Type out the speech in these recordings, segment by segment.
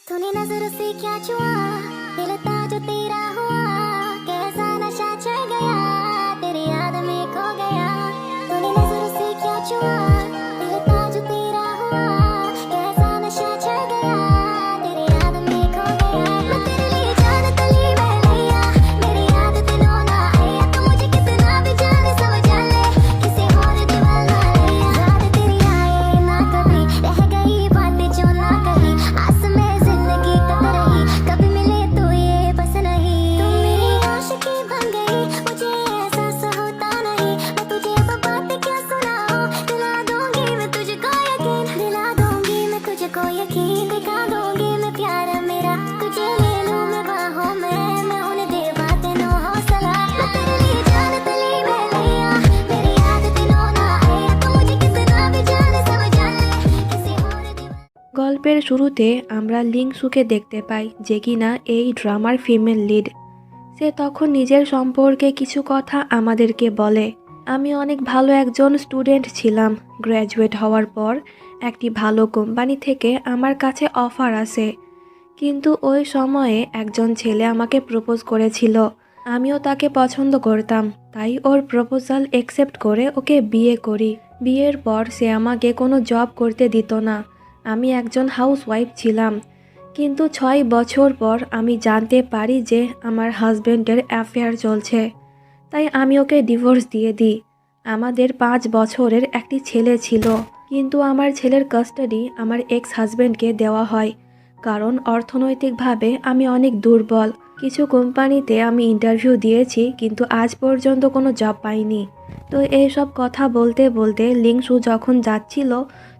तूने नजर से क्या छुआ, दिल था जो तेरा हुआ, कैसा नशा चढ़ गया, तेरी याद में खो गया। तूने नजर से क्या छुआ, दिल था जो तेरा हुआ, कैसा नशा चढ़ गया, तेरी याद में खो गया। मैं तेरे लिए जान तली मैं लिया, मेरी याद दिनों ना आया, तू मुझे कितना भी जाने समझ ले, किसी और दीवाना लिया। याद तेरी आए ना कभी, रह गई बातें जो ना कही, आस में जिंदगी कट रही, कभी मिले तो ये बस नहीं। तू मेरी आशिकी बन गई, मुझे एहसास होता नहीं, मैं तुझे अब बातें क्या सुनाऊं, दिला दूंगी मैं तुझको यकीन, दिला दूंगी मैं तुझको यकीन, दिखा दूंगी मैं प्यार मेरा, तुझे ले लूं मैं बाहों में, मैं उन्हें दे बातें नो हौसला। मैं तेरे लिए जान तली मैं लिया, मेरी याद दिनों ना आया, तू मुझे कितना भी जाने समझ ले, किसी और दीवाना। গল্পের শুরুতে আমরা লিংসুকে দেখতে পাই, যে কিনা এই ড্রামার ফিমেল লিড। সে তখন নিজের সম্পর্কে কিছু কথা আমাদেরকে বলে। আমি অনেক ভালো একজন স্টুডেন্ট ছিলাম। গ্র্যাজুয়েট হওয়ার পর একটি ভালো কোম্পানি থেকে আমার কাছে অফার আসে, কিন্তু ওই সময়ে একজন ছেলে আমাকে প্রপোজ করেছিল। আমিও তাকে পছন্দ করতাম, তাই ওর প্রপোজাল অ্যাকসেপ্ট করে ওকে বিয়ে করি। বিয়ের পর সে আমাকে কোনো জব করতে দিত না। আমি একজন হাউসওয়াইফ ছিলাম, কিন্তু 6 বছর পর আমি জানতে পারি যে আমার হাজব্যান্ডের অ্যাফেয়ার চলছে। তাই আমি ওকে ডিভোর্স দিয়ে দিই। আমাদের 5 বছরের একটি ছেলে ছিল, কিন্তু আমার ছেলের কাস্টাডি আমার এক্স হাজব্যান্ডকে দেওয়া হয়, কারণ অর্থনৈতিকভাবে আমি অনেক দুর্বল। কিছু কোম্পানিতে আমি ইন্টারভিউ দিয়েছি, কিন্তু আজ পর্যন্ত কোনো জব পাইনি। তো এইসব কথা বলতে বলতে লিংসু যখন যাচ্ছিল,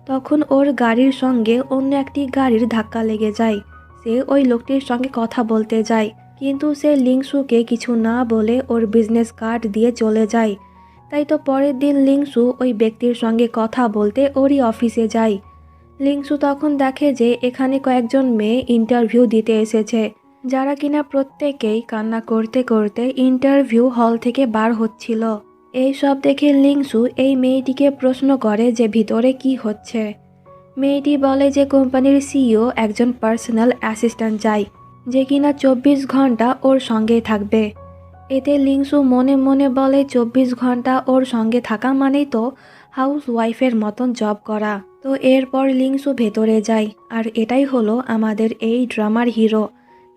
তখন ওর গাড়ির সঙ্গে অন্য একটি গাড়ির ধাক্কা লেগে যায়। সে ওই লোকটির সঙ্গে কথা বলতে যায়, কিন্তু সে লিংসুকে কিছু না বলে ওর বিজনেস কার্ড দিয়ে চলে যায়। তাই তো পরের দিন লিংসু ওই ব্যক্তির সঙ্গে কথা বলতে ওরই অফিসে যায়। লিংসু তখন দেখে যে এখানে কয়েকজন মেয়ে ইন্টারভিউ দিতে এসেছে, যারা কিনা প্রত্যেকেই কান্না করতে করতে ইন্টারভিউ হল থেকে বার হচ্ছিল। এই সব দেখে লিংসু এই মেয়েটিকে প্রশ্ন করে যে ভিতরে কি হচ্ছে। মেয়েটি বলে যে কোম্পানির সিইও একজন পার্সোনাল অ্যাসিস্ট্যান্ট চাই, যে কিনা 24 ঘন্টা ওর সঙ্গেই থাকবে। এতে লিংসু মনে মনে বলে 24 ঘন্টা ওর সঙ্গে থাকা মানেই তো হাউস ওয়াইফের মতন জব করা। তো এরপর লিংসু ভেতরে যায়, আর এটাই হলো আমাদের এই ড্রামার হিরো,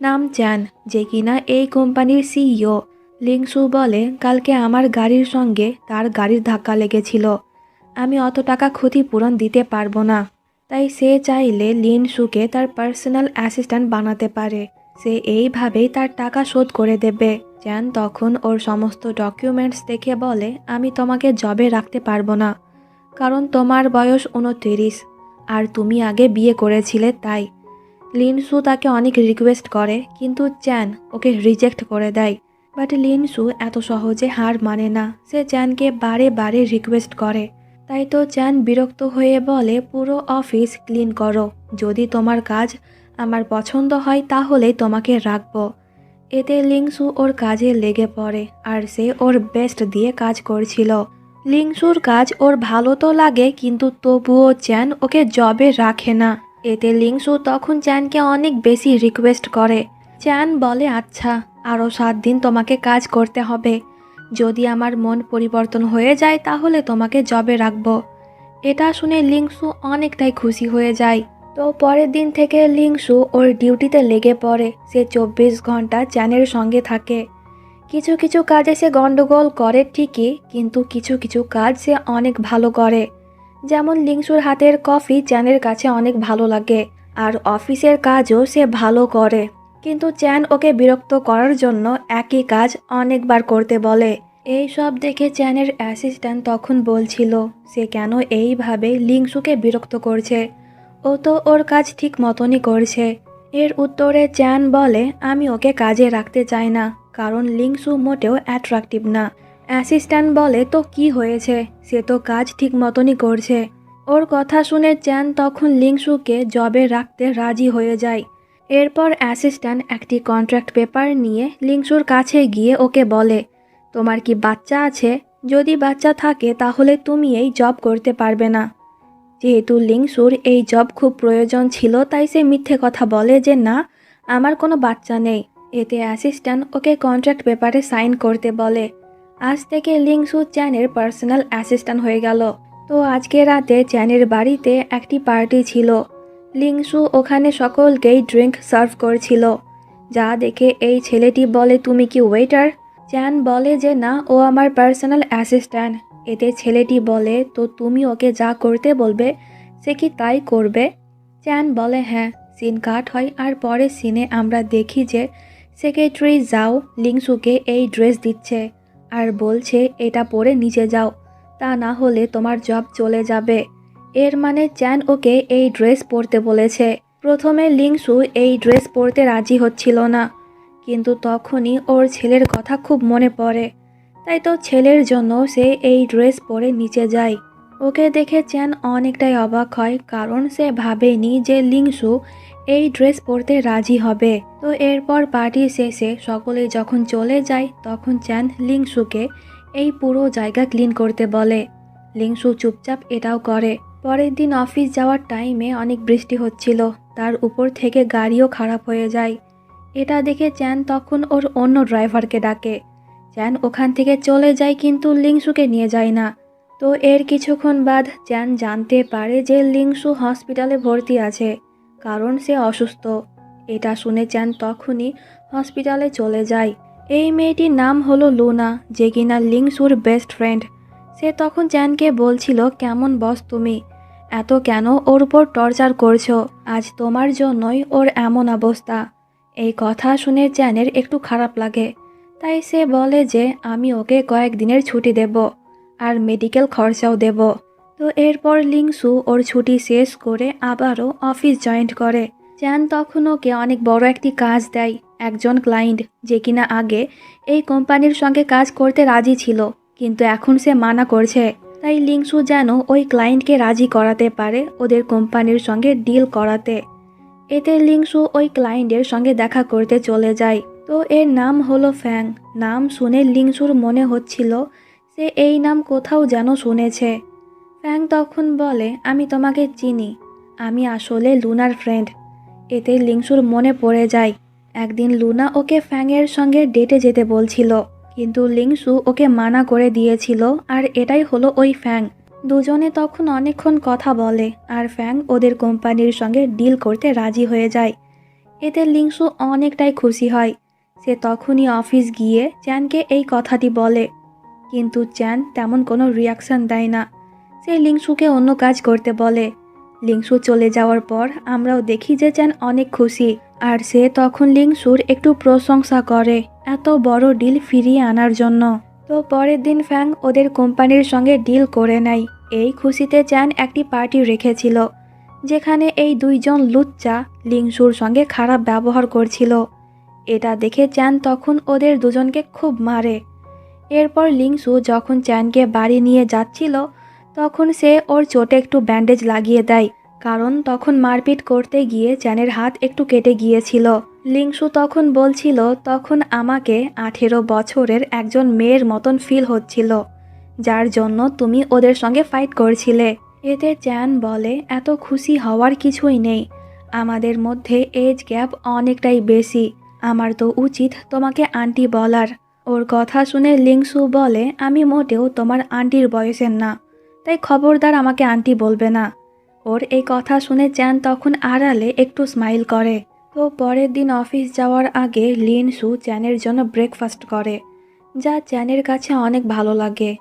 নাম চ্যান, যে কিনা এই কোম্পানির সিইও। লিংসু বলে, কালকে আমার গাড়ির সঙ্গে তার গাড়ির ধাক্কা লেগেছিল, আমি অত টাকা ক্ষতিপূরণ দিতে পারবো না। তাই সে চাইলে লিংসুকে তার পার্সোনাল অ্যাসিস্ট্যান্ট বানাতে পারে, সে এইভাবেই তার টাকা শোধ করে দেবে। চ্যান তখন ওর সমস্ত ডকুমেন্টস দেখে বলে, আমি তোমাকে জবে রাখতে পারবো না, কারণ তোমার বয়স 29 আর তুমি আগে বিয়ে করেছিলে। তাই লিংসু তাকে অনেক রিকোয়েস্ট করে, কিন্তু চ্যান ওকে রিজেক্ট করে দেয়। বাট লিংসু এত সহজে হার মানে না, সে চ্যানকে বারে বারে রিকোয়েস্ট করে। তাই তো চ্যান বিরক্ত হয়ে বলে, পুরো অফিস ক্লিন করো, যদি তোমার কাজ আমার পছন্দ হয় তাহলেই তোমাকে রাখবো। এতে লিংসু ওর কাজে লেগে পড়ে, আর সে ওর বেস্ট দিয়ে কাজ করছিল। লিংসুর কাজ ওর ভালো তো লাগে, কিন্তু তবুও চ্যান ওকে জবে রাখে না। এতে লিংসু তখন চ্যানকে অনেক বেশি রিকোয়েস্ট করে। চ্যান বলে, আচ্ছা আরও 7 দিন তোমাকে কাজ করতে হবে, যদি আমার মন পরিবর্তন হয়ে যায় তাহলে তোমাকে জবে রাখবো। এটা শুনে লিংসু অনেকটাই খুশি হয়ে যায়। তো পরের দিন থেকে লিংসু ওর ডিউটিতে লেগে পড়ে। সে 24 ঘন্টা চ্যানের সঙ্গে থাকে। কিছু কিছু কাজে সে গন্ডগোল করে ঠিকই, কিন্তু কিছু কিছু কাজ সে অনেক ভালো করে। যেমন লিংসুর হাতের কফি চ্যানের কাছে অনেক ভালো লাগে, আর অফিসের কাজও সে ভালো করে। কিন্তু চ্যান ওকে বিরক্ত করার জন্য একই কাজ অনেকবার করতে বলে। এই সব দেখে চ্যানের অ্যাসিস্ট্যান্ট তখন বলছিল, সে কেন এইভাবে লিংসুকে বিরক্ত করছে, ও তো ওর কাজ ঠিক মতনই করছে। এর উত্তরে চ্যান বলে, আমি ওকে কাজে রাখতে চাই না, কারণ লিংসু মোটেও অ্যাট্রাকটিভ না। অ্যাসিস্ট্যান্ট বলে, তো কি হয়েছে, সে তো কাজ ঠিক মতনই করছে। ওর কথা শুনে চ্যান তখন লিংসুকে জবে রাখতে রাজি হয়ে যায়। এরপর অ্যাসিস্ট্যান্ট একটি কন্ট্রাক্ট পেপার নিয়ে লিংসুর কাছে গিয়ে ওকে বলে, তোমার কি বাচ্চা আছে? যদি বাচ্চা থাকে তাহলে তুমি এই জব করতে পারবে না। যেহেতু লিংসুর এই জব খুব প্রয়োজন ছিল তাই সে মিথ্যে কথা বলে যে না, আমার কোনো বাচ্চা নেই। এতে অ্যাসিস্ট্যান্ট ওকে কন্ট্রাক্ট পেপারে সাইন করতে বলে। আজ থেকে লিংসু চ্যানের পার্সোনাল অ্যাসিস্ট্যান্ট হয়ে গেল। তো আজকে রাতে চ্যানের বাড়িতে একটি পার্টি ছিল। লিংসু ওখানে সকলকেই ড্রিঙ্ক সার্ভ করছিল। যা দেখে এই ছেলেটি বলে, তুমি কি ওয়েটার? চ্যান বলে যে না, ও আমার পার্সোনাল অ্যাসিস্ট্যান্ট। এতে ছেলেটি বলে, তো তুমি ওকে যা করতে বলবে সে কি তাই করবে? চ্যান বলে হ্যাঁ। সিন কাট হয় আর পরের সিনে আমরা দেখি যে সেক্রেটারি যাও লিংসুকে এই ড্রেস দিচ্ছে আর বলছে এটা পরে নিচে যাও, তা না হলে তোমার জব চলে যাবে। এর মানে চ্যান ওকে এই ড্রেস পরতে বলেছে। প্রথমে লিংসু এই ড্রেস পরতে রাজি হচ্ছিল না, কিন্তু তখনই ওর ছেলের কথা খুব মনে পড়ে। তাই তো ছেলের জন্য সে এই ড্রেস পরে নিচে যায়। ওকে দেখে চ্যান অনেকটাই অবাক হয়, কারণ সে ভাবেনি যে লিংসু এই ড্রেস পরতে রাজি হবে। তো এরপর পার্টি শেষে সকলে যখন চলে যায় তখন চ্যান লিংসুকে এই পুরো জায়গা ক্লিন করতে বলে। লিংসু চুপচাপ এটাও করে। পরের দিন অফিস যাওয়ার টাইমে অনেক বৃষ্টি হচ্ছিল, তার উপর থেকে গাড়িও খারাপ হয়ে যায়। এটা দেখে চ্যান তখন ওর অন্য ড্রাইভারকে ডাকে। চ্যান ওখান থেকে চলে যায় কিন্তু লিংসুকে নিয়ে যায় না। তো এর কিছুক্ষণ বাদ চ্যান জানতে পারে যে লিংসু হসপিটালে ভর্তি আছে, কারণ সে অসুস্থ। এটা শুনে চ্যান তখনই হসপিটালে চলে যায়। এই মেয়েটির নাম হলো লুনা, যে কিনা লিংসুর বেস্ট ফ্রেন্ড। সে তখন চ্যানকে বলছিল, কেমন বস তুমি, এত কেন ওর উপর টর্চার করছো? আজ তোমার জন্যই ওর এমন অবস্থা। এই কথা শুনে চ্যানের একটু খারাপ লাগে, তাই সে বলে যে আমি ওকে কয়েকদিনের ছুটি দেব আর মেডিকেল খরচাও দেব। তো এরপর লিংসু ওর ছুটি শেষ করে আবারও অফিস জয়েন করে। চ্যান তখন ওকে অনেক বড় একটি কাজ দেয়। একজন ক্লায়েন্ট যে কিনা আগে এই কোম্পানির সঙ্গে কাজ করতে রাজি ছিল, কিন্তু এখন সে মানা করছে। তাই লিংসু যেন ওই ক্লায়েন্টকে রাজি করাতে পারে ওদের কোম্পানির সঙ্গে ডিল করাতে। এতে লিংসু ওই ক্লায়েন্টের সঙ্গে দেখা করতে চলে যায়। তো এর নাম হলো ফ্যাং। নাম শুনে লিংসুর মনে হচ্ছিল সে এই নাম কোথাও যেন শুনেছে। ফ্যাং তখন বলে, আমি তোমাকে চিনি, আমি আসলে লুনার ফ্রেন্ড। এতে লিংসুর মনে পড়ে যায় একদিন লুনা ওকে ফ্যাংয়ের সঙ্গে ডেটে যেতে বলছিল, কিন্তু লিংসু ওকে মানা করে দিয়েছিল, আর এটাই হলো ওই ফ্যাং। দুজনে তখন অনেকক্ষণ কথা বলে আর ফ্যাং ওদের কোম্পানির সঙ্গে ডিল করতে রাজি হয়ে যায়। এতে লিংসু অনেকটাই খুশি হয়। সে তখনই অফিস গিয়ে চ্যানকে এই কথাটি বলে, কিন্তু চ্যান তেমন কোনো রিয়াকশন দেয় না। সে লিংসুকে অন্য কাজ করতে বলে। লিংসু চলে যাওয়ার পর আমরাও দেখি যে চ্যান অনেক খুশি, আর সে তখন লিংসুর একটু প্রশংসা করে এত বড় ডিল ফিরিয়ে আনার জন্য। তো পরের দিন ফ্যাং ওদের কোম্পানির সঙ্গে ডিল করে নেয়। এই খুশিতে চ্যান একটি পার্টি রেখেছিল, যেখানে এই দুইজন লুচ্চা লিংসুর সঙ্গে খারাপ ব্যবহার করছিল। এটা দেখে চ্যান তখন ওদের দুজনকে খুব মারে। এরপর লিংসু যখন চ্যানকে বাড়ি নিয়ে যাচ্ছিল তখন সে ওর চোটে একটু ব্যান্ডেজ লাগিয়ে দেয়, কারণ তখন মারপিট করতে গিয়ে চ্যানের হাত একটু কেটে গিয়েছিল। লিংসু তখন বলছিল, তখন আমাকে 18 বছরের একজন মেয়ের মতন ফিল হচ্ছিল, যার জন্য তুমি ওদের সঙ্গে ফাইট করছিলে। এতে চ্যান বলে, এত খুশি হওয়ার কিছুই নেই, আমাদের মধ্যে এজ গ্যাপ অনেকটাই বেশি, আমার তো উচিত তোমাকে আন্টি বলার। ওর কথা শুনে লিংসু বলে, আমি মোটেও তোমার আন্টির বয়সের না, তাই খবরদার আমাকে আন্টি বলবে না। ওর এই কথা শুনে চ্যান তখন আড়ালে একটু স্মাইল করে। তো পরের দিন অফিস যাওয়ার আগে লিনসু চ্যানের জন্য ব্রেকফাস্ট করে, যা চ্যানের কাছে অনেক ভালো লাগে।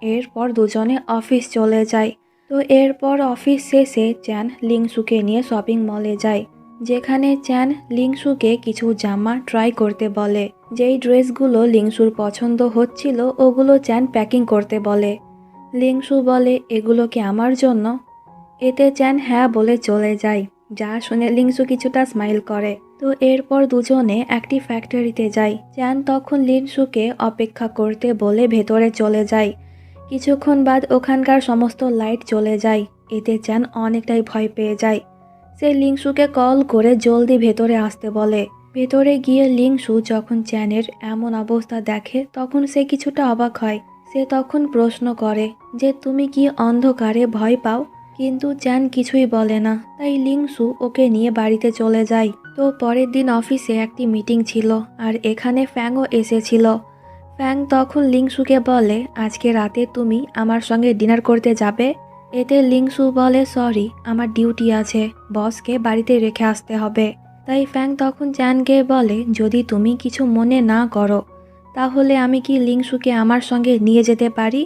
এরপর দুজনে অফিস চলে যায়। তো এরপর অফিস শেষে চ্যান লিংসুকে নিয়ে শপিং মলে যায়, যেখানে চ্যান লিংসুকে কিছু জামা ট্রাই করতে বলে। যেই ড্রেসগুলো লিংসুর পছন্দ হচ্ছিল ওগুলো চ্যান প্যাকিং করতে বলে। লিংসু বলে, এগুলো কি আমার জন্য? এতে চ্যান হ্যাঁ বলে চলে যায়, যা শুনে লিংসু কিছুটা স্মাইল করে। তো এরপর দুজনে একটি ফ্যাক্টরিতে যায়। চ্যান তখন লিংসুকে অপেক্ষা করতে বলে ভেতরে চলে যায়। কিছুক্ষণ বাদ ওখানকার সমস্ত লাইট চলে যায়। এতে চ্যান অনেকটাই ভয় পেয়ে যায়। সে লিংসুকে কল করে জলদি ভেতরে আসতে বলে। ভেতরে গিয়ে লিংসু যখন চ্যানের এমন অবস্থা দেখে তখন সে কিছুটা অবাক হয়। সে তখন প্রশ্ন করে যে তুমি কি অন্ধকারে ভয় পাও? কিন্তু চ্যান কিছুই বলে না, তাই লিংসু ওকে নিয়ে বাড়িতে চলে যায়। তো পরের দিন অফিসে একটি মিটিং ছিল আর এখানে ফ্যাংও এসেছিল। ফ্যাং তখন লিংসুকে বলে, আজকে রাতে তুমি আমার সঙ্গে ডিনার করতে যাবে? এতে লিংসু বলে, সরি, আমার ডিউটি আছে, বসকে বাড়িতে রেখে আসতে হবে। তাই ফ্যাং তখন চ্যানকে বলে, যদি তুমি কিছু মনে না করো তাহলে আমি কি লিংসুকে আমার সঙ্গে নিয়ে যেতে পারি?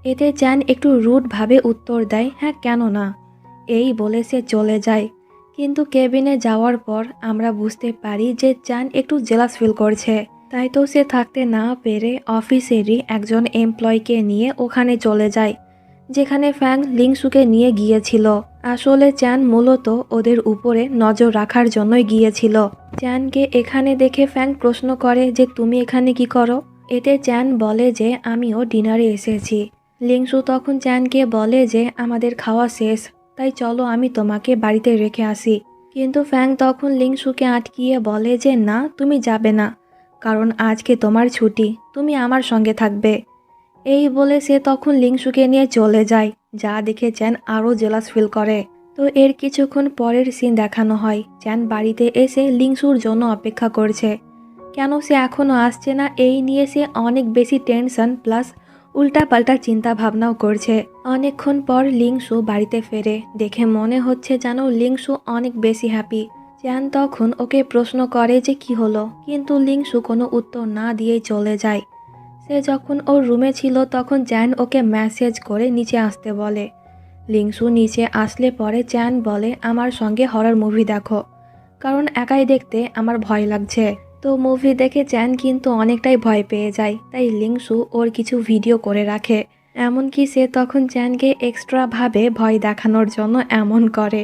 এতে চ্যান একটু রুডভাবে উত্তর দেয়, হ্যাঁ, কেন না। এই বলে সে চলে যায়। কিন্তু কেবিনে যাওয়ার পর আমরা বুঝতে পারি যে চ্যান একটু জেলাস ফিল করছে। তাই তো সে থাকতে না পেরে অফিসেরই একজন এমপ্লয়কে নিয়ে ওখানে চলে যায়, যেখানে ফ্যাং লিংসুকে নিয়ে গিয়েছিল। আসলে চ্যান মূলত ওদের উপরে নজর রাখার জন্যই গিয়েছিল। চ্যানকে এখানে দেখে ফ্যাং প্রশ্ন করে যে তুমি এখানে কি করো? এতে চ্যান বলে যে আমিও ডিনারে এসেছি। লিংসু তখন চ্যানকে বলে যে আমাদের খাওয়া শেষ, তাই চলো আমি তোমাকে বাড়িতে রেখে আসি। কিন্তু ফ্যাং তখন লিংসুকে আটকিয়ে বলে যে না, তুমি যাবে না, কারণ আজকে তোমার ছুটি, তুমি আমার সঙ্গে থাকবে। এই বলে সে তখন লিংসুকে নিয়ে চলে যায়, যা দেখে চ্যান আরও জেলাস ফিল করে। তো এর কিছুক্ষণ পরের সিন দেখানো হয়, চ্যান বাড়িতে এসে লিংসুর জন্য অপেক্ষা করছে। কেন সে এখনও আসছে না এই নিয়ে সে অনেক বেশি টেনশন প্লাস উল্টাপাল্টা চিন্তা ভাবনাও করছে। অনেকক্ষণ পর লিংসু বাড়িতে ফেরে, দেখে মনে হচ্ছে যেন লিংসু অনেক বেশি হ্যাপি। চ্যান তখন ওকে প্রশ্ন করে যে কি হলো, কিন্তু লিংসু কোনো উত্তর না দিয়েই চলে যায়। সে যখন ওর রুমে ছিল তখন চ্যান ওকে মেসেজ করে নিচে আসতে বলে। লিংসু নিচে আসলে পরে চ্যান বলে, আমার সঙ্গে হরর মুভি দেখো, কারণ একাই দেখতে আমার ভয় লাগছে। তো মুভি দেখে চ্যান কিন্তু অনেকটাই ভয় পেয়ে যায়, তাই লিংসু ওর কিছু ভিডিও করে রাখে। এমনকি সে তখন চ্যানকে এক্সট্রাভাবে ভয় দেখানোর জন্য এমন করে।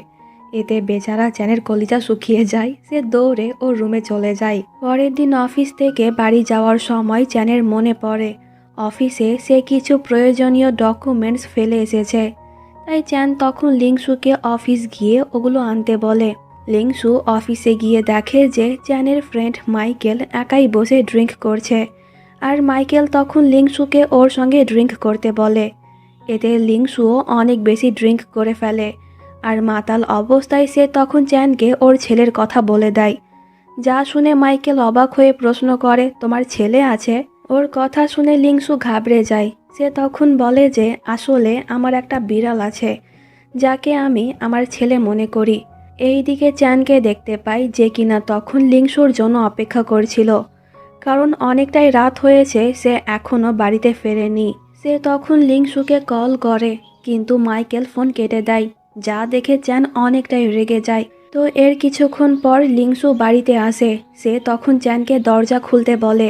এতে বেচারা চ্যানের কলিজা শুকিয়ে যায়, সে দৌড়ে ওর রুমে চলে যায়। পরের দিন অফিস থেকে বাড়ি যাওয়ার সময় চ্যানের মনে পড়ে অফিসে সে কিছু প্রয়োজনীয় ডকুমেন্টস ফেলে এসেছে। তাই চ্যান তখন লিংসুকে অফিস গিয়ে ওগুলো আনতে বলে। লিংসু অফিসে গিয়ে দেখে যে চ্যানের ফ্রেন্ড মাইকেল একাই বসে ড্রিঙ্ক করছে, আর মাইকেল তখন লিংসুকে ওর সঙ্গে ড্রিঙ্ক করতে বলে। এতে লিংসুও অনেক বেশি ড্রিঙ্ক করে ফেলে, আর মাতাল অবস্থায় সে তখন চ্যানকে ওর ছেলের কথা বলে দেয়। যা শুনে মাইকেল অবাক হয়ে প্রশ্ন করে, তোমার ছেলে আছে? ওর কথা শুনে লিংসু ঘাবড়ে যায়। সে তখন বলে যে আসলে আমার একটা বিড়াল আছে, যাকে আমি আমার ছেলে মনে করি। এই দিকে চ্যানকে দেখতে পাই যে কিনা তখন লিংসুর জন্য অপেক্ষা করছিল, কারণ অনেকটাই রাত হয়েছে, সে এখনও বাড়িতে ফেরেনি। সে তখন লিংসুকে কল করে, কিন্তু মাইকেল ফোন কেটে দেয়, যা দেখে চ্যান অনেকটাই রেগে যায়। তো এর কিছুক্ষণ পর লিংসু বাড়িতে আসে। সে তখন চ্যানকে দরজা খুলতে বলে,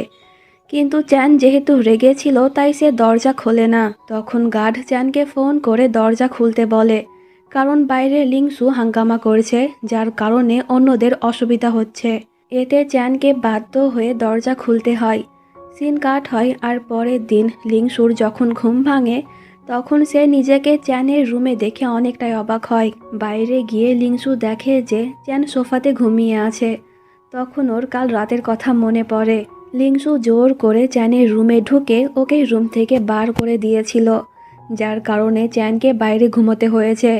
কিন্তু চ্যান যেহেতু রেগে ছিল তাই সে দরজা খোলে না। তখন গার্ড চ্যানকে ফোন করে দরজা খুলতে বলে, কারণ বাইরে লিংসু হাঙ্গামা করছে, যার কারণে অন্যদের অসুবিধা হচ্ছে। এতে চ্যানকে বাধ্য হয়ে দরজা খুলতে হয়। সিন কাট হয়। আর পরের দিন লিংসুর যখন ঘুম ভাঙে তখন সে নিজেকে চ্যানের রুমে দেখে অনেকটাই অবাক হয়। বাইরে গিয়ে লিংসু দেখে যে চ্যান সোফাতে ঘুমিয়ে আছে। তখন ওর কাল রাতের কথা মনে পড়ে। লিংসু জোর করে চ্যানের রুমে ঢুকে ওকে রুম থেকে বার করে দিয়েছিল, যার কারণে চ্যানকে বাইরে ঘুমোতে হয়েছে।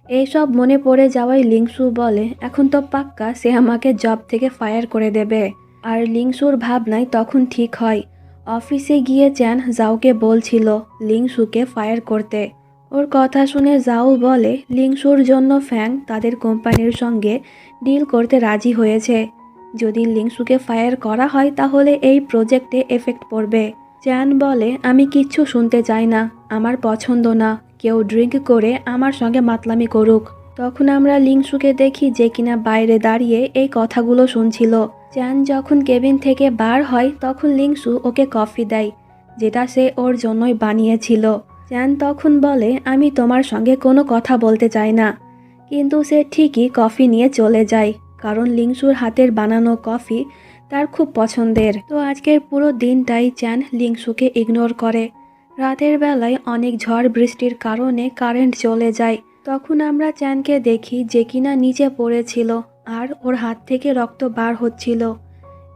এইসব মনে পড়ে যাওয়ায় লিংসু বলে, এখন তো পাক্কা সে আমাকে জব থেকে ফায়ার করে দেবে। আর লিংসুর ভাবনায় তখন ঠিক হয়। অফিসে গিয়ে চ্যান জাওকে বলছিল লিংসুকে ফায়ার করতে। ওর কথা শুনে জাও বলে লিংসুর জন্য ফ্যাং তাদের কোম্পানির সঙ্গে ডিল করতে রাজি হয়েছে। যদি লিংসুকে ফায়ার করা হয় তাহলে এই প্রজেক্টে এফেক্ট পড়বে। চ্যান বলে, আমি কিচ্ছু শুনতে চাই না, আমার পছন্দ না কেউ ড্রিঙ্ক করে আমার সঙ্গে মাতলামি করুক। তখন আমরা লিংসুকে দেখি যে কিনা বাইরে দাঁড়িয়ে এই কথাগুলো শুনছিল। চ্যান যখন কেবিন থেকে বার হয় তখন লিংসু ওকে কফি দেয়, যেটা সে ওর জন্যই বানিয়েছিল। চ্যান তখন বলে, আমি তোমার সঙ্গে কোনো কথা বলতে চাই না, কিন্তু সে ঠিকই কফি নিয়ে চলে যায়, কারণ লিংসুর হাতের বানানো কফি তার খুব পছন্দের। তো আজকের পুরো দিনটাই চ্যান লিংসুকে ইগনোর করে। রাতের বেলায় অনেক ঝড় বৃষ্টির কারণে কারেন্ট চলে যায়। তখন আমরা চ্যানকে দেখি যে কিনা নিচে পড়েছিল আর ওর হাত থেকে রক্ত বার হচ্ছিল।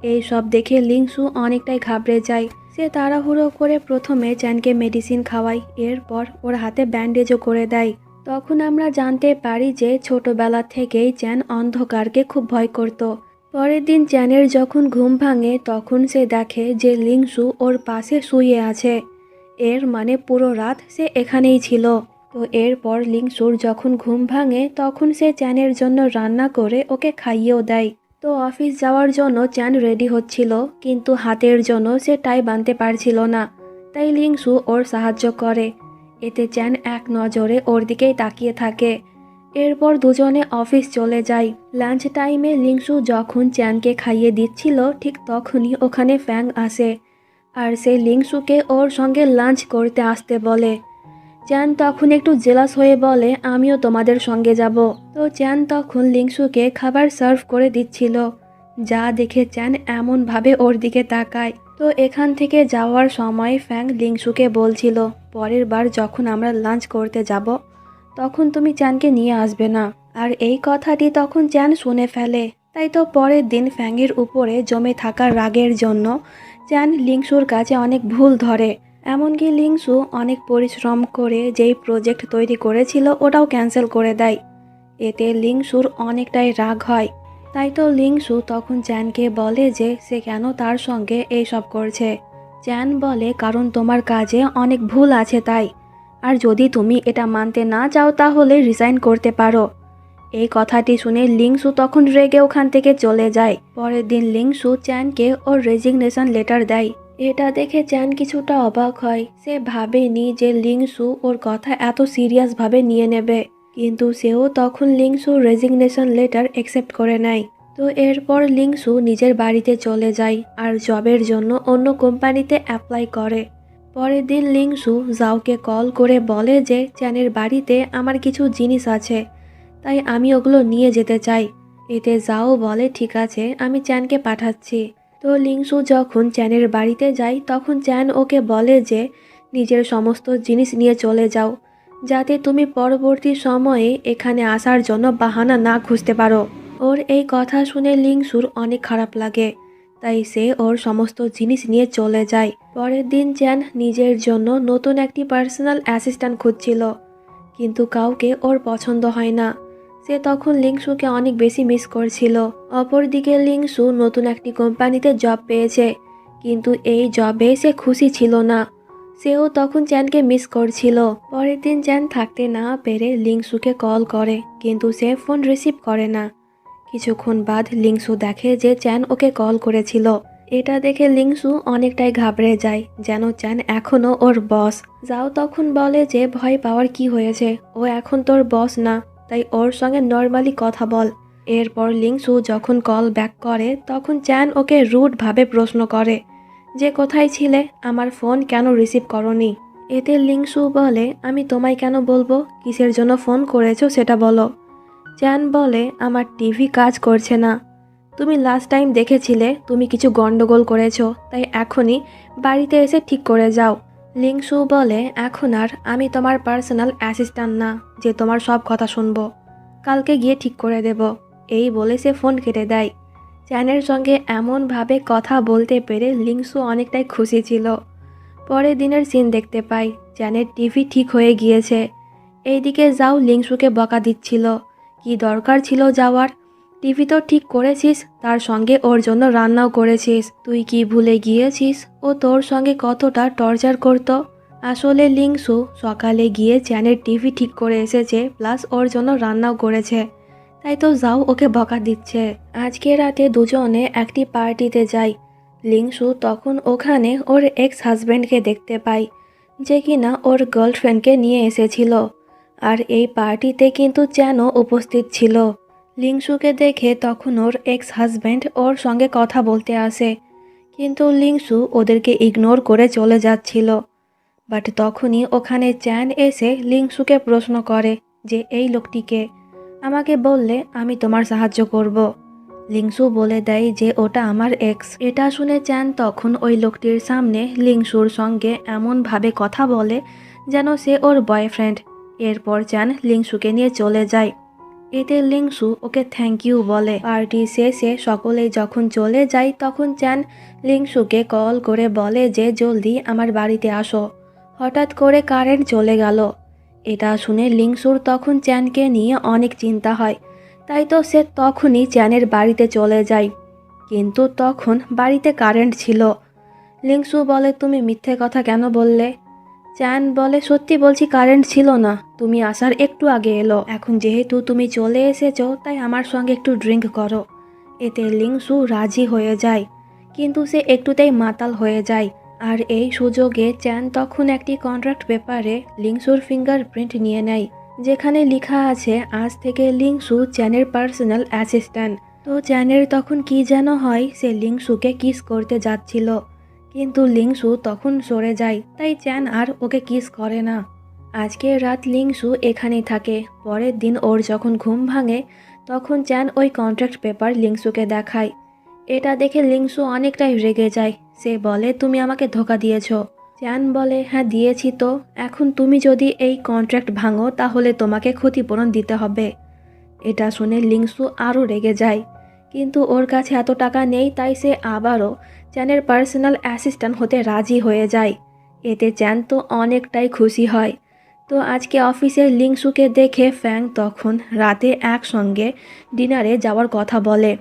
এই সব দেখে লিংসু অনেকটাই ঘাবড়ে যায়। সে তাড়াহুড়ো করে প্রথমে চ্যানকে মেডিসিন খাওয়ায়, এরপর ওর হাতে ব্যান্ডেজও করে দেয়। তখন আমরা জানতে পারি যে ছোটবেলা থেকেই চ্যান অন্ধকারকে খুব ভয় করত। পরের দিন চ্যানের যখন ঘুম ভাঙে তখন সে দেখে যে লিংসু ওর পাশে শুয়ে আছে। এর মানে পুরো রাত সে এখানেই ছিল। তো এরপর লিংসুর যখন ঘুম ভাঙে তখন সে চ্যানের জন্য রান্না করে ওকে খাইয়েও দেয়। তো অফিস যাওয়ার জন্য চ্যান রেডি হচ্ছিল, কিন্তু হাতের জন্য সে টাই বাঁধতে পারছিল না। তাই লিংসু ওর সাহায্য করে। এতে চ্যান এক নজরে ওর দিকেই তাকিয়ে থাকে। এরপর দুজনে অফিস চলে যায়। লাঞ্চ টাইমে লিংসু যখন চ্যানকে খাইয়ে দিচ্ছিল ঠিক তখনই ওখানে ফ্যাং আসে, আর সে লিংসুকে ওর সঙ্গে লাঞ্চ করতে আসতে বলে। চ্যান তখন একটু জেলাস হয়ে বলে, আমিও তোমাদের সঙ্গে যাব। তো চ্যান তখন লিংসুকে খাবার সার্ভ করে দিচ্ছিল, যা দেখে চ্যান এমনভাবে ওর দিকে তাকায়। তো এখান থেকে যাওয়ার সময় ফ্যাং লিংসুকে বলছিল, পরের বার যখন আমরা লাঞ্চ করতে যাব তখন তুমি চ্যানকে নিয়ে আসবে না। আর এই কথাটি তখন চ্যান শুনে ফেলে। তাই তো পরের দিন ফ্যাংয়ের উপরে জমে থাকা রাগের জন্য চ্যান লিংসুর কাছে অনেক ভুল ধরে। এমনকি লিংসু অনেক পরিশ্রম করে যেই প্রজেক্ট তৈরি করেছিল ওটাও ক্যান্সেল করে দেয়। এতে লিংসুর অনেকটাই রাগ হয়। তাই তো লিংসু তখন চ্যানকে বলে যে সে কেন তার সঙ্গে এইসব করছে। চ্যান বলে, কারণ তোমার কাজে অনেক ভুল আছে তাই। আর যদি তুমি এটা মানতে না চাও তাহলে রিজাইন করতে পারো। এই কথাটি শুনে লিংসু তখন রেগে ওখান থেকে চলে যায়। পরের দিন লিংসু চ্যানকে ওর রেজিগনেশন লেটার দেয়। এটা দেখে চ্যান কিছুটা অবাক হয়। সে ভাবেনি যে লিংসু ওর কথা এত সিরিয়াসভাবে নিয়ে নেবে, কিন্তু সেও তখন লিংসুর রেজিগনেশন লেটার অ্যাকসেপ্ট করে নেয়। তো এরপর লিংসু নিজের বাড়িতে চলে যায় আর জবের জন্য অন্য কোম্পানিতে অ্যাপ্লাই করে। পরের দিন লিংসু জাওকে কল করে বলে যে চ্যানের বাড়িতে আমার কিছু জিনিস আছে, তাই আমি ওগুলো নিয়ে যেতে চাই। এতে জাও বলে, ঠিক আছে, আমি চ্যানকে পাঠাচ্ছি। তো লিংসু যখন চ্যানের বাড়িতে যায় তখন চ্যান ওকে বলে যে নিজের সমস্ত জিনিস নিয়ে চলে যাও, যাতে তুমি পরবর্তী সময়ে এখানে আসার জন্য বাহানা না খুঁজতে পারো। ওর এই কথা শুনে লিংসুর অনেক খারাপ লাগে, তাই সে ওর সমস্ত জিনিস নিয়ে চলে যায়। পরের দিন চ্যান নিজের জন্য নতুন একটি পার্সোনাল অ্যাসিস্ট্যান্ট খুঁজছিল, কিন্তু কাউকে ওর পছন্দ হয় না। সে তখন লিংসুকে অনেক বেশি মিস করছিল। অপরদিকে লিংসু নতুন একটি কোম্পানিতে জব পেয়েছে, কিন্তু এই জবে সে খুশি ছিল না। সেও তখন চ্যানকে মিস করছিল। পরের দিন চ্যান থাকতে না পেরে লিংসুকে কল করে, কিন্তু সে ফোন রিসিভ করে না। কিছুক্ষণ বাদ লিংসু দেখে যে চ্যান ওকে কল করেছিল। এটা দেখে লিংসু অনেকটাই ঘাবড়ে যায়, যেন চ্যান এখনও ওর বস। যাও তখন বলে যে ভয় পাওয়ার কি হয়েছে, ও এখন তোর বস না, তাই ওর সঙ্গে নর্মালি কথা বল। এরপর লিংসু যখন কল ব্যাক করে তখন চ্যান ওকে রুডভাবে প্রশ্ন করে যে কোথায় ছিলে, আমার ফোন কেন রিসিভ করনি। এতে লিংসু বলে, আমি তোমায় কেন বলবো, কিসের জন্য ফোন করেছো সেটা বলো। চ্যান বলে, আমার টিভি কাজ করছে না। তুমি লাস্ট টাইম দেখেছিলে তুমি কিছু গন্ডগোল করেছো, তাই এখনই বাড়িতে এসে ঠিক করে যাও। লিংসু বলে, এখন আর আমি তোমার পার্সোনাল অ্যাসিস্ট্যান্ট না যে তোমার সব কথা শুনবো, কালকে গিয়ে ঠিক করে দেব। এই বলে সে ফোন কেটে দেয়। চ্যানের সঙ্গে এমনভাবে কথা বলতে পেরে লিংসু অনেকটাই খুশি ছিল। পরের দিনের সিন দেখতে পাই, চ্যানের টিভি ঠিক হয়ে গিয়েছে। এইদিকে যাও লিংসুকে বকা দিচ্ছিল, কি দরকার ছিল যাওয়ার, টিভি তো ঠিক করেছিস, তার সঙ্গে ওর জন্য রান্নাও করেছিস, তুই কি ভুলে গিয়েছিস ও তোর সঙ্গে কতটা টর্চার করত। আসলে লিংসু সকালে গিয়ে চ্যানের টিভি ঠিক করে এসেছে, প্লাস ওর জন্য রান্নাও করেছে, তাই তো যাও ওকে বকা দিচ্ছে। আজকে রাতে দুজনে একটি পার্টিতে যায়। লিংসু তখন ওখানে ওর এক্স হাজব্যান্ডকে দেখতে পায়, যে কিনা ওর গার্লফ্রেন্ডকে নিয়ে এসেছিল। আর এই পার্টিতে কিন্তু চ্যানও উপস্থিত ছিল। লিংসুকে দেখে তখন ওর এক্স হাজব্যান্ড ওর সঙ্গে কথা বলতে আসে, কিন্তু লিংসু ওদেরকে ইগনোর করে চলে যাচ্ছিল। বাট তখনই ওখানে চ্যান এসে লিংসুকে প্রশ্ন করে যে এই লোকটিকে, আমাকে বললে আমি তোমার সাহায্য করব। লিংসু বলে দেয় যে ওটা আমার এক্স। এটা শুনে চ্যান তখন ওই লোকটির সামনে লিংসুর সঙ্গে এমনভাবে কথা বলে যেন সে ওর বয়ফ্রেন্ড। এরপর চ্যান লিংসুকে নিয়ে চলে যায়। এতে লিংসু ওকে থ্যাংক ইউ বলে। পার্টি শেষে সকলেই যখন চলে যায় তখন চ্যান লিংসুকে কল করে বলে যে জলদি আমার বাড়িতে আসো, হঠাৎ করে কারেন্ট চলে গেল। এটা শুনে লিংসুর তখন চ্যানকে নিয়ে অনেক চিন্তা হয়, তাই তো সে তখনই চ্যানের বাড়িতে চলে যায়। কিন্তু তখন বাড়িতে কারেন্ট ছিল। লিংসু বলে, তুমি মিথ্যে কথা কেন বললে? চ্যান বলে, সত্যি বলছি কারেন্ট ছিল না, তুমি আসার একটু আগে এলো। এখন যেহেতু তুমি চলে এসেছো তাই আমার সঙ্গে একটু ড্রিঙ্ক করো। এতে লিংসু রাজি হয়ে যায়, কিন্তু সে একটুতেই মাতাল হয়ে যায়। আর এই সুযোগে চ্যান তখন একটি কন্ট্রাক্ট পেপারে লিংসুর ফিঙ্গারপ্রিন্ট নিয়ে নেয়, যেখানে লেখা আছে আজ থেকে লিংসু চ্যানের পার্সোনাল অ্যাসিস্ট্যান্ট। তো চ্যানের তখন কি যেন হয়, সে লিংসুকে কিস করতে যাচ্ছিল, কিন্তু লিংসু তখন সরে যায়, তাই চ্যান আর ওকে কিস করে না। আজকে রাত লিংসু এখানেই থাকে। পরের দিন ওর যখন ঘুম ভাঙে তখন চ্যান ওই কন্ট্রাক্ট পেপার লিংসুকে দেখায়। এটা দেখে লিংসু অনেকটাই রেগে যায়। সে বলে, তুমি আমাকে ধোকা দিয়েছ। চ্যান বলে, হ্যাঁ দিয়েছি তো, এখন তুমি যদি এই কন্ট্রাক্ট ভাঙো তাহলে তোমাকে ক্ষতিপূরণ দিতে হবে। এটা শুনে লিংসু আরও রেগে যায়, কিন্তু ওর কাছে এত টাকা নেই, তাই সে আবারও চ্যানের পার্সোনাল অ্যাসিস্ট্যান্ট হতে রাজি হয়ে যায়। এতে চ্যান তো অনেকটাই খুশি হয়। তো আজকে অফিসে লিংসুকে দেখে ফ্যাং তখন রাতে একসঙ্গে ডিনারে যাওয়ার কথা বলে,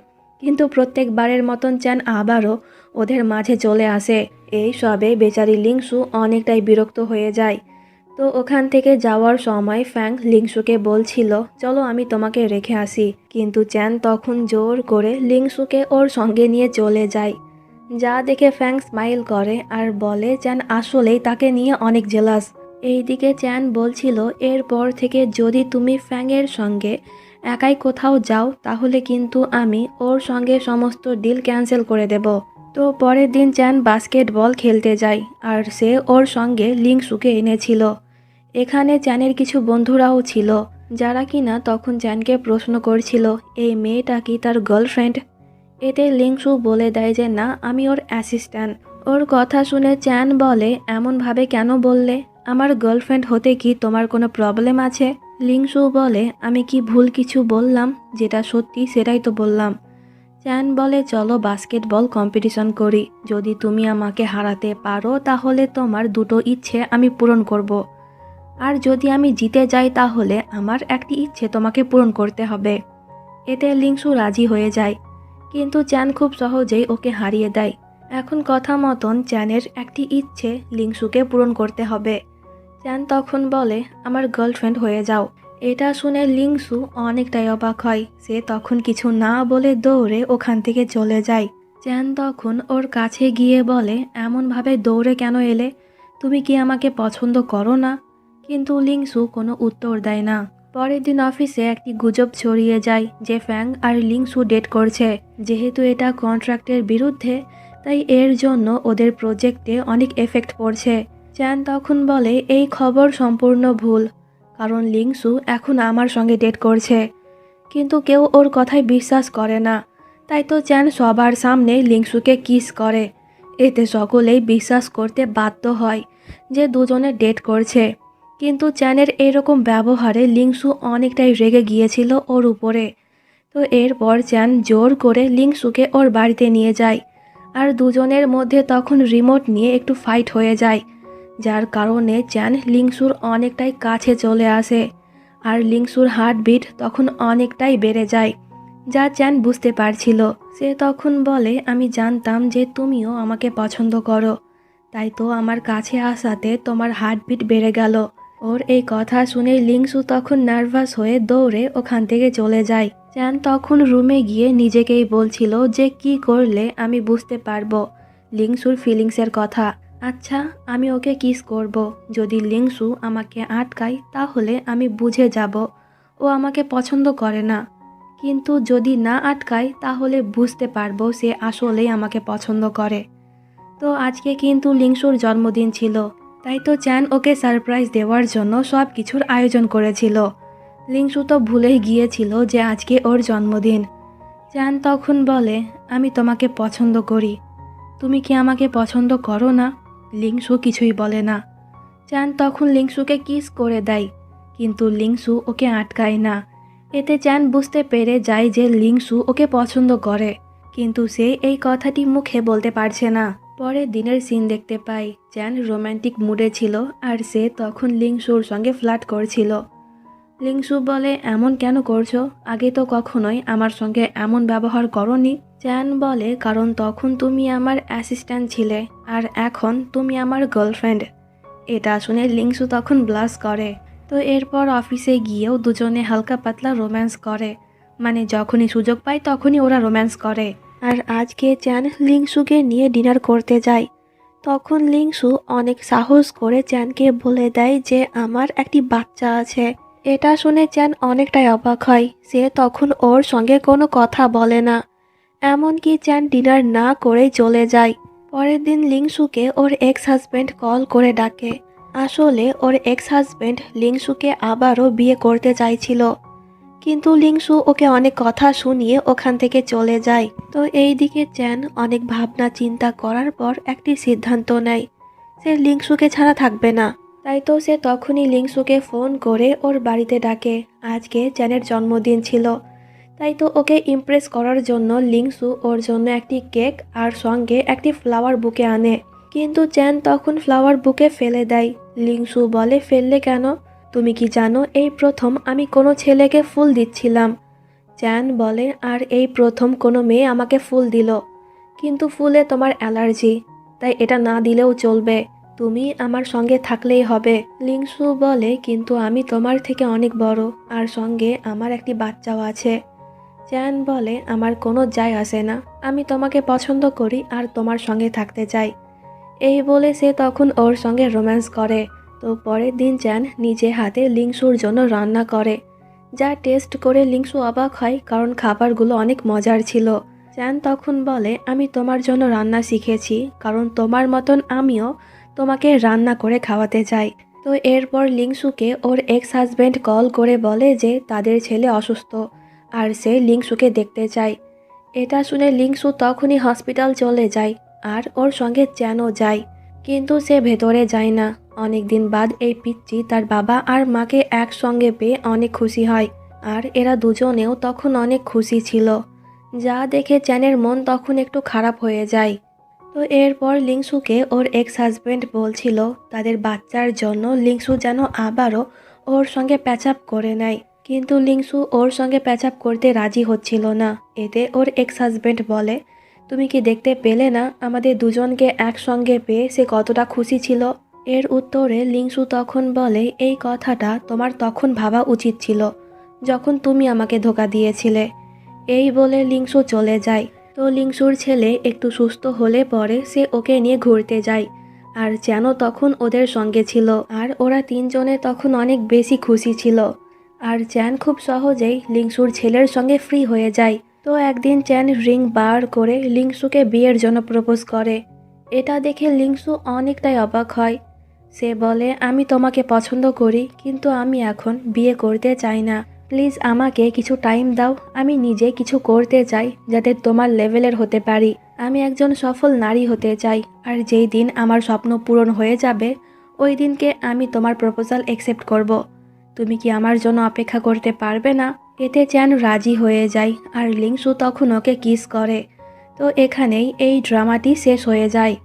কিন্তু প্রত্যেকবারের মতন চ্যান আবারও ওদের মাঝে চলে আসে। এই সবে বেচারি লিংসু অনেকটাই বিরক্ত হয়ে যায়। তো ওখান থেকে যাওয়ার সময় ফ্যাং লিংসুকে বলছিল, চলো আমি তোমাকে রেখে আসি, কিন্তু চ্যান তখন জোর করে লিংসুকে ওর সঙ্গে নিয়ে চলে যায়। যা দেখে ফ্যাং স্মাইল করে আর বলে চ্যান আসলেই তাকে নিয়ে অনেক জেলাস। এইদিকে চ্যান বলছিল, এরপর থেকে যদি তুমি ফ্যাংয়ের সঙ্গে একাই কোথাও যাও তাহলে কিন্তু আমি ওর সঙ্গে সমস্ত ডিল ক্যান্সেল করে দেব। তো পরের দিন চ্যান বাস্কেটবল খেলতে যায়, আর সে ওর সঙ্গে লিংসুকে এনেছিল। এখানে চ্যানের কিছু বন্ধুরাও ছিল, যারা কিনা তখন চ্যানকে প্রশ্ন করছিল, এই মেয়েটা কি তার গার্লফ্রেন্ড? এতে লিংসু বলে দেয় যে না, আমি ওর অ্যাসিস্ট্যান্ট। ওর কথা শুনে চ্যান বলে, এমনভাবে কেন বললে? আমার গার্লফ্রেন্ড হতে কি তোমার কোনো প্রবলেম আছে? লিংসু বলে, আমি কি ভুল কিছু বললাম? যেটা সত্যি সেটাই তো বললাম। চ্যান বলে, চলো বাস্কেটবল কম্পিটিশন করি, যদি তুমি আমাকে হারাতে পারো তাহলে তোমার দুটো ইচ্ছে আমি পূরণ করব। আর যদি আমি জিতে যাই তাহলে আমার একটি ইচ্ছে তোমাকে পূরণ করতে হবে। এতে লিংসু রাজি হয়ে যায়, কিন্তু চ্যান খুব সহজেই ওকে হারিয়ে দেয়। এখন কথা মতন চ্যানের একটি ইচ্ছে লিংসুকে পূরণ করতে হবে। চ্যান তখন বলে, আমার গার্লফ্রেন্ড হয়ে যাও। এটা শুনে লিংসু অনেকটাই অবাক হয়। সে তখন কিছু না বলে দৌড়ে ওখান থেকে চলে যায়। চ্যান তখন ওর কাছে গিয়ে বলে, এমনভাবে দৌড়ে কেন এলে? তুমি কি আমাকে পছন্দ করো না? কিন্তু লিংসু কোনো উত্তর দেয় না। পরের দিন অফিসে একটি গুজব ছড়িয়ে যায় যে ফ্যাং আর লিংসু ডেট করছে। যেহেতু এটা কন্ট্রাক্টের বিরুদ্ধে, তাই এর জন্য ওদের প্রজেক্টে অনেক এফেক্ট পড়ছে। চ্যান তখন বলে, এই খবর সম্পূর্ণ ভুল, কারণ লিংসু এখন আমার সঙ্গে ডেট করছে। কিন্তু কেউ ওর কথায় বিশ্বাস করে না, তাই তো চ্যান সবার সামনে লিংসুকে কিস করে। এতে সকলেই বিশ্বাস করতে বাধ্য হয় যে দুজনে ডেট করছে। কিন্তু চ্যানের এরকম ব্যবহারে লিংসু অনেকটাই রেগে গিয়েছিল ওর উপরে। তো এরপর চ্যান জোর করে লিংসুকে ওর বাড়িতে নিয়ে যায়, আর দুজনের মধ্যে তখন রিমোট নিয়ে একটু ফাইট হয়ে যায়, যার কারণে চ্যান লিংসুর অনেকটাই কাছে চলে আসে। আর লিংসুর হার্টবিট তখন অনেকটাই বেড়ে যায়, যা চ্যান বুঝতে পারছিল। সে তখন বলে, আমি জানতাম যে তুমিও আমাকে পছন্দ করো, তাই তো আমার কাছে আসাতে তোমার হার্টবিট বেড়ে গেল। ওর এই কথা শুনে লিংসু তখন নার্ভাস হয়ে দৌড়ে ওখান থেকে চলে যায়। চ্যান তখন রুমে গিয়ে নিজেকেই বলছিল যে কি করলে আমি বুঝতে পারবো লিংসুর ফিলিংসের কথা। আচ্ছা, আমি ওকে কিস করব। যদি লিংসু আমাকে আটকায় তাহলে আমি বুঝে যাব ও আমাকে পছন্দ করে না, কিন্তু যদি না আটকায় তাহলে বুঝতে পারবো সে আসলেই আমাকে পছন্দ করে। তো আজকে কিন্তু লিংসুর জন্মদিন ছিল, তাই তো চ্যান ওকে সারপ্রাইজ দেওয়ার জন্য সব কিছুর আয়োজন করেছিল। লিংসু তো ভুলেই গিয়েছিল যে আজকে ওর জন্মদিন। চ্যান তখন বলে, আমি তোমাকে পছন্দ করি, তুমি কি আমাকে পছন্দ করো না? লিংসু কিছুই বলে না। চ্যান তখন লিংসুকে কিস করে দেয়, কিন্তু লিংসু ওকে আটকায় না। এতে চ্যান বুঝতে পেরে যায় যে লিংসু ওকে পছন্দ করে, কিন্তু সে এই কথাটি মুখে বলতে পারছে না। পরের দিনের সিন দেখতে পাই চ্যান রোম্যান্টিক মুডে ছিল আর সে তখন লিংসুর সঙ্গে ফ্লার্ট করছিল। লিংসু বলে, এমন কেন করছো? আগে তো কখনোই আমার সঙ্গে এমন ব্যবহার করনি। চ্যান বলে, কারণ তখন তুমি আমার অ্যাসিস্ট্যান্ট ছিলে আর এখন তুমি আমার গার্লফ্রেন্ড। এটা শুনে লিংসু তখন ব্লাশ করে। তো এরপর অফিসে গিয়েও দুজনে হালকা পাতলা রোম্যান্স করে, মানে যখনই সুযোগ পায় তখনই ওরা রোম্যান্স করে। আর আজকে চ্যান লিংসুকে নিয়ে ডিনার করতে যায়। তখন লিংসু অনেক সাহস করে চ্যানকে বলে দেয় যে আমার একটি বাচ্চা আছে। এটা শুনে চ্যান অনেকটাই অবাক হয়। সে তখন ওর সঙ্গে কোনো কথা বলে না, এমনকি চ্যান ডিনার না করেই চলে যায়। পরের দিন লিংসুকে ওর এক্স হাজব্যান্ড কল করে ডাকে। আসলে ওর এক্স হাজব্যান্ড লিংসুকে আবারও বিয়ে করতে চাইছিল, কিন্তু লিংসু ওকে অনেক কথা শুনিয়ে ওখান থেকে চলে যায়। তো এইদিকে চ্যান অনেক ভাবনা চিন্তা করার পর একটি সিদ্ধান্ত নেয়, সে লিংসুকে ছাড়া থাকবে না। তাই তো সে তখনই লিংসুকে ফোন করে ওর বাড়িতে ডাকে। আজকে চ্যানের জন্মদিন ছিল, তাই তো ওকে ইমপ্রেস করার জন্য লিংসু ওর জন্য একটি কেক আর সঙ্গে একটি ফ্লাওয়ার বুকে আনে। কিন্তু চ্যান তখন ফ্লাওয়ার বুকে ফেলে দেয়। লিংসু বলে, ফেললে কেন? তুমি কি জানো এই প্রথম আমি কোনো ছেলেকে ফুল দিচ্ছিলাম? চ্যান বলে, আর এই প্রথম কোনো মেয়ে আমাকে ফুল দিল। কিন্তু ফুলে তোমার অ্যালার্জি, তাই এটা না দিলেও চলবে, তুমি আমার সঙ্গে থাকলেই হবে। লিংসু বলে, কিন্তু আমি তোমার থেকে অনেক বড় আর সঙ্গে আমার একটি বাচ্চাও আছে। চ্যান বলে, আমার কোনো যায় আসে না, আমি তোমাকে পছন্দ করি আর তোমার সঙ্গে থাকতে চাই। এই বলে সে তখন ওর সঙ্গে রোম্যান্স করে। তো পরের দিন চ্যান নিজে হাতে লিংসুর জন্য রান্না করে, যা টেস্ট করে লিংসু অবাক হয়, কারণ খাবারগুলো অনেক মজার ছিল। চ্যান তখন বলে, আমি তোমার জন্য রান্না শিখেছি, কারণ তোমার মতন আমিও তোমাকে রান্না করে খাওয়াতে চাই। তো এরপর লিংসুকে ওর এক্স হাজব্যান্ড কল করে বলে যে তাদের ছেলে অসুস্থ আর সে লিংসুকে দেখতে চায়। এটা শুনে লিংসু তখনই হসপিটাল চলে যায় আর ওর সঙ্গে চ্যানও যায়, কিন্তু সে ভেতরে যায় না। অনেক দিন বাদ এই পিচ্চি তার বাবা আর মাকে একসঙ্গে পেয়ে অনেক খুশি হয়, আর এরা দুজনেও তখন অনেক খুশি ছিল, যা দেখে চ্যানের মন তখন একটু খারাপ হয়ে যায়। তো এরপর লিংসুকে ওর এক্স হাজব্যান্ড বলছিল তাদের বাচ্চার জন্য লিংসু যেন আবারও ওর সঙ্গে প্যাচ আপ করে নেয়, কিন্তু লিংসু ওর সঙ্গে প্যাচ আপ করতে রাজি হচ্ছিল না। এতে ওর এক্স হাজব্যান্ড বলে, তুমি কি দেখতে পেলে না আমাদের দুজনকে একসঙ্গে পেয়ে সে কতটা খুশি ছিল? এর উত্তরে লিংসু তখন বলে, এই কথাটা তোমার তখন ভাবা উচিত ছিল, যখন তুমি আমাকে ধোঁকা দিয়েছিলে। এই বলে লিংসু চলে যায়। তো লিংসুর ছেলে একটু সুস্থ হলে পরে সে ওকে নিয়ে ঘুরতে যায়, আর চ্যানও তখন ওদের সঙ্গে ছিল, আর ওরা তিনজনে তখন অনেক বেশি খুশি ছিল। আর চ্যান খুব সহজেই লিংসুর ছেলের সঙ্গে ফ্রি হয়ে যায়। তো একদিন চ্যান রিং বার করে লিংসুকে বিয়ের জন্য প্রপোজ করে। এটা দেখে লিংসু অনেকটাই অবাক হয়। সে বলে, আমি তোমাকে পছন্দ করি, কিন্তু আমি এখন বিয়ে করতে চাই না। প্লিজ আমাকে কিছু টাইম দাও, আমি নিজে কিছু করতে চাই যাতে তোমার লেভেলের হতে পারি। আমি একজন সফল নারী হতে চাই, আর যেই দিন আমার স্বপ্ন পূরণ হয়ে যাবে ওই দিনকে আমি তোমার প্রপোজাল অ্যাকসেপ্ট করব। তুমি কি আমার জন্য অপেক্ষা করতে পারবে না? এতে চ্যান রাজি হয়ে যায় আর লিংসু তখন ওকে কিস করে। তো এখানেই এই ড্রামাটি শেষ হয়ে যায়।